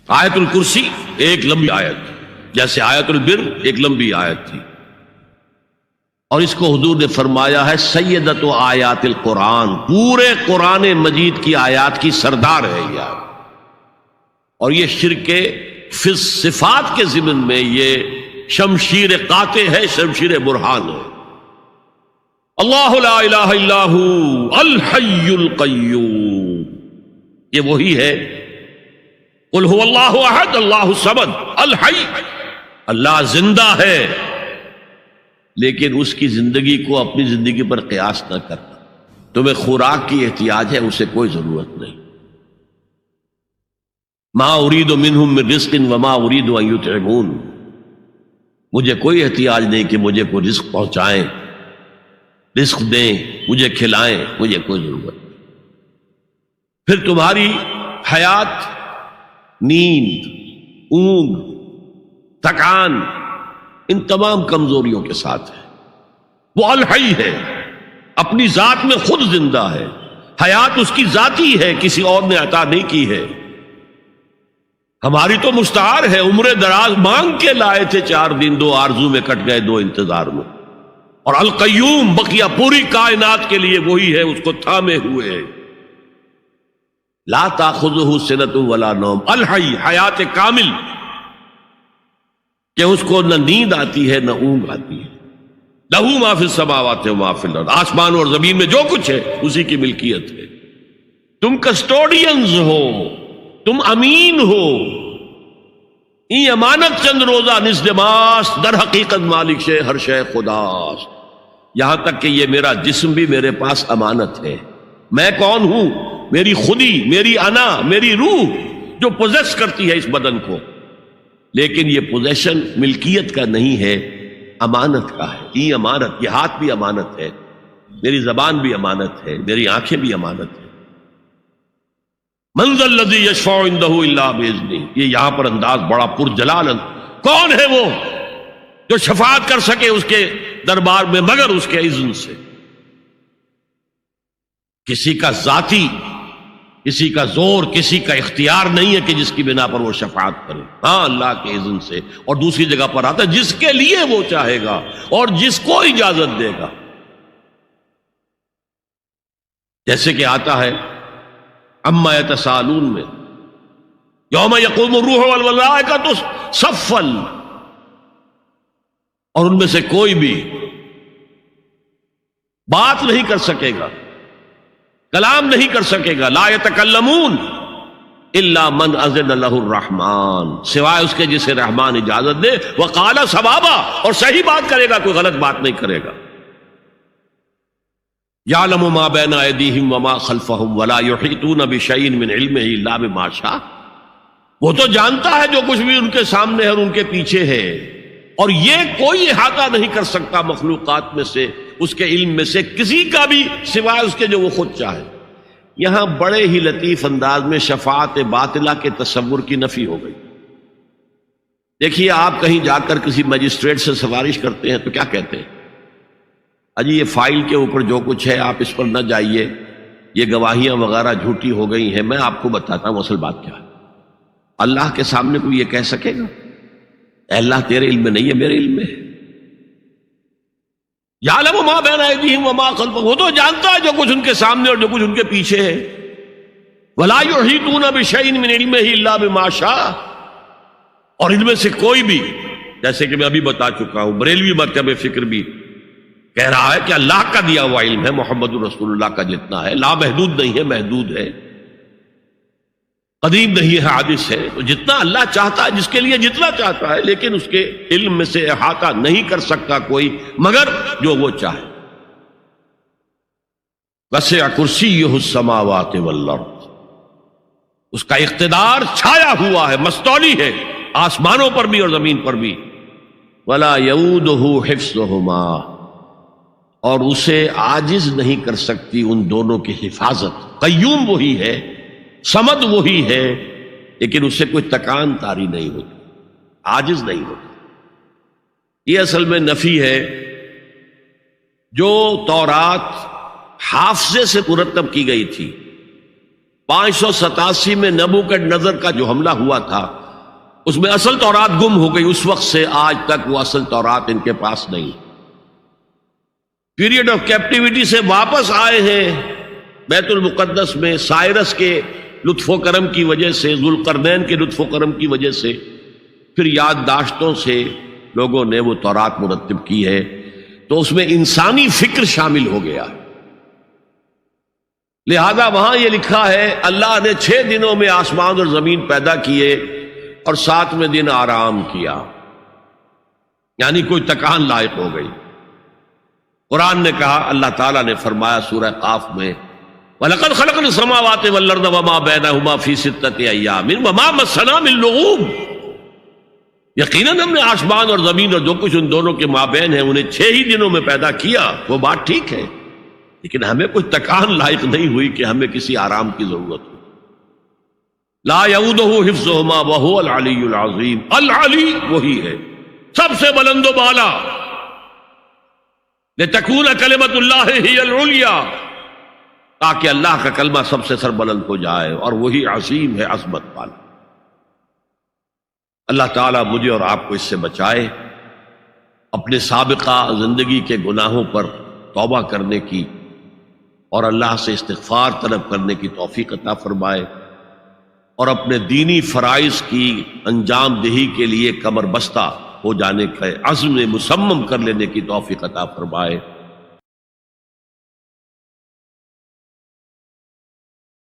آیت الکرسی ایک لمبی آیت، جیسے آیت البر ایک لمبی آیت تھی، اور اس کو حضور نے فرمایا ہے سیدۃ آیات القرآن، پورے قرآن مجید کی آیات کی سردار ہے یہ آیت۔ اور یہ شرک فی صفات کے ضمن میں یہ شمشیر قاطع ہے، شمشیر برہان ہے۔ اللہ لا الہ الا ہو الحی القیوم، یہ وہی ہے قل هو اللہ احد اللہ الصمد الحی، اللہ زندہ ہے، لیکن اس کی زندگی کو اپنی زندگی پر قیاس نہ کرنا۔ تمہیں خوراک کی احتیاج ہے، اسے کوئی ضرورت نہیں۔ ما اريد منهم من رزق وما اريد ان يطعمون، مجھے کوئی احتیاج نہیں کہ مجھے کوئی رزق پہنچائیں، رزق دیں، مجھے کھلائیں، مجھے کوئی ضرورت نہیں۔ پھر تمہاری حیات نیند، اونگ، تھکان، ان تمام کمزوریوں کے ساتھ ہے۔ وہ الحی ہے، اپنی ذات میں خود زندہ ہے، حیات اس کی ذاتی ہے، کسی اور نے عطا نہیں کی ہے۔ ہماری تو مستعار ہے، عمر دراز مانگ کے لائے تھے، 4 دن 2 آرزو میں کٹ گئے، 2 انتظار میں۔ اور القیوم بقیہ پوری کائنات کے لیے وہی ہے، اس کو تھامے ہوئے ہے۔ لا تاخذہ سنۃ ولا نوم، الحی، حیات کامل، کہ اس کو نہ نیند آتی ہے نہ اونگ آتی ہے۔ لہو ما فی السماوات و ما فی الارض، آسمان اور زمین میں جو کچھ ہے اسی کی ملکیت ہے۔ تم کسٹوڈینز ہو، تم امین ہو، ای امانت چند روزہ نزدماس، در حقیقت مالک شے ہر شے خداست۔ یہاں تک کہ یہ میرا جسم بھی میرے پاس امانت ہے۔ میں کون ہوں؟ میری خودی، میری انا، میری روح جو پوزیس کرتی ہے اس بدن کو، لیکن یہ پوزیشن ملکیت کا نہیں ہے، امانت کا ہے۔ ای امانت، یہ ہاتھ بھی امانت ہے، میری زبان بھی امانت ہے، میری آنکھیں بھی امانت ہے۔ من ذا الذی یشفع عندہ الا باذنہ، یہ یہاں پر انداز بڑا پرجلال، کون ہے وہ جو شفاعت کر سکے اس کے دربار میں مگر اس کے اذن سے؟ کسی کا ذاتی، کسی کا زور، کسی کا اختیار نہیں ہے کہ جس کی بنا پر وہ شفاعت کرے، ہاں اللہ کے اذن سے۔ اور دوسری جگہ پر آتا ہے جس کے لیے وہ چاہے گا اور جس کو اجازت دے گا، جیسے کہ آتا ہے اما یتساءلون میں، یوم یقوم الروح والملائکۃ صفا، اور ان میں سے کوئی بھی بات نہیں کر سکے گا، کلام نہیں کر سکے گا، لا یتکلمون الا من اذن له الرحمن، سوائے اس کے جسے رحمان اجازت دے، وقال صوابا، اور صحیح بات کرے گا، کوئی غلط بات نہیں کرے گا۔ یعلم ما بین ایدیہم وما خلفہم ولا یحیطون بشیء من علمہ الا بما شاء، وہ تو جانتا ہے جو کچھ بھی ان کے سامنے ہے اور ان کے پیچھے ہے، اور یہ کوئی احاطہ نہیں کر سکتا مخلوقات میں سے، اس کے علم میں سے کسی کا بھی، سوائے اس کے جو وہ خود چاہے۔ یہاں بڑے ہی لطیف انداز میں شفاعت باطلہ کے تصور کی نفی ہو گئی۔ دیکھیے، آپ کہیں جا کر کسی مجسٹریٹ سے سفارش کرتے ہیں تو کیا کہتے ہیں؟ اجی یہ فائل کے اوپر جو کچھ ہے آپ اس پر نہ جائیے، یہ گواہیاں وغیرہ جھوٹی ہو گئی ہیں، میں آپ کو بتاتا ہوں اصل بات کیا ہے۔ اللہ کے سامنے کوئی یہ کہہ سکے گا اے اللہ تیرے علم میں نہیں ہے، میرے علم میں ہے؟ یعلم ما بین ایدیہم وما خلفہم، وہ تو جانتا ہے جو کچھ ان کے سامنے اور جو کچھ ان کے پیچھے ہے۔ ولا یحیطون بشیء من علمہ الا بما شاء، اور ان میں سے کوئی بھی، جیسے کہ میں ابھی بتا چکا ہوں، بریلوی مکتب فکر بھی کہہ رہا ہے کہ اللہ کا دیا ہوا علم ہے، محمد رسول اللہ کا جتنا ہے، لا محدود نہیں ہے، محدود ہے، قدیم نہیں ہے، حادث ہے۔ تو جتنا اللہ چاہتا ہے، جس کے لیے جتنا چاہتا ہے، لیکن اس کے علم میں سے احاطہ نہیں کر سکتا کوئی مگر جو وہ چاہے۔ وسع کرسیہ السماوات والارض، اس کا اقتدار چھایا ہوا ہے، مستولی ہے، آسمانوں پر بھی اور زمین پر بھی۔ ولا یؤودہ حفظہما، اور اسے عاجز نہیں کر سکتی ان دونوں کی حفاظت۔ قیوم وہی ہے، صمد وہی ہے، لیکن اس سے کوئی تکان تاری نہیں ہوتی، عاجز نہیں ہوتی۔ یہ اصل میں نفی ہے جو تورات حافظے سے مرتب کی گئی تھی۔ 587 میں نبوکڈ نظر کا جو حملہ ہوا تھا، اس میں اصل تورات گم ہو گئی، اس وقت سے آج تک وہ اصل تورات ان کے پاس نہیں۔ پیریڈ آف کیپٹیوٹی سے واپس آئے ہیں بیت المقدس میں، سائرس کے لطف و کرم کی وجہ سے، ذوالقرنین کے لطف و کرم کی وجہ سے، پھر یادداشتوں سے لوگوں نے وہ تورات مرتب کی ہے، تو اس میں انسانی فکر شامل ہو گیا۔ لہذا وہاں یہ لکھا ہے اللہ نے 6 دنوں میں آسمان اور زمین پیدا کیے اور 7ویں دن آرام کیا، یعنی کوئی تکان لائق ہو گئی۔ قرآن نے کہا، اللہ تعالیٰ نے فرمایا سورہ قاف میں، وَلَقَدْ خَلَقْنَا السَّمَاوَاتِ وَالْأَرْضَ وَمَا بَيْنَهُمَا فِي 6 أَيَّامٍ وَمَا مَسَّنَا مِن لُغُوبٍ، یقیناً ہم نے آسمان اور زمین اور جو کچھ ان دونوں کے مابین ہے انہیں 6 ہی دنوں میں پیدا کیا۔ وہ بات ٹھیک ہے، لیکن ہمیں کوئی تکان لائق نہیں ہوئی کہ ہمیں کسی آرام کی ضرورت ہو۔ لا یعودہ حفظہما وہو العلی العظیم، العلی وہی ہے سب سے بلند و بالا، لتکون کلمۃ اللہ ہی العلیٰ، تاکہ اللہ کا کلمہ سب سے سر بلند ہو جائے، اور وہی عظیم ہے، عظمت والا۔ اللہ تعالیٰ مجھے اور آپ کو اس سے بچائے، اپنے سابقہ زندگی کے گناہوں پر توبہ کرنے کی اور اللہ سے استغفار طلب کرنے کی توفیق عطا فرمائے، اور اپنے دینی فرائض کی انجام دہی کے لیے کمر بستہ ہو جانے کا عزم مصمم کر لینے کی توفیق عطا فرمائے۔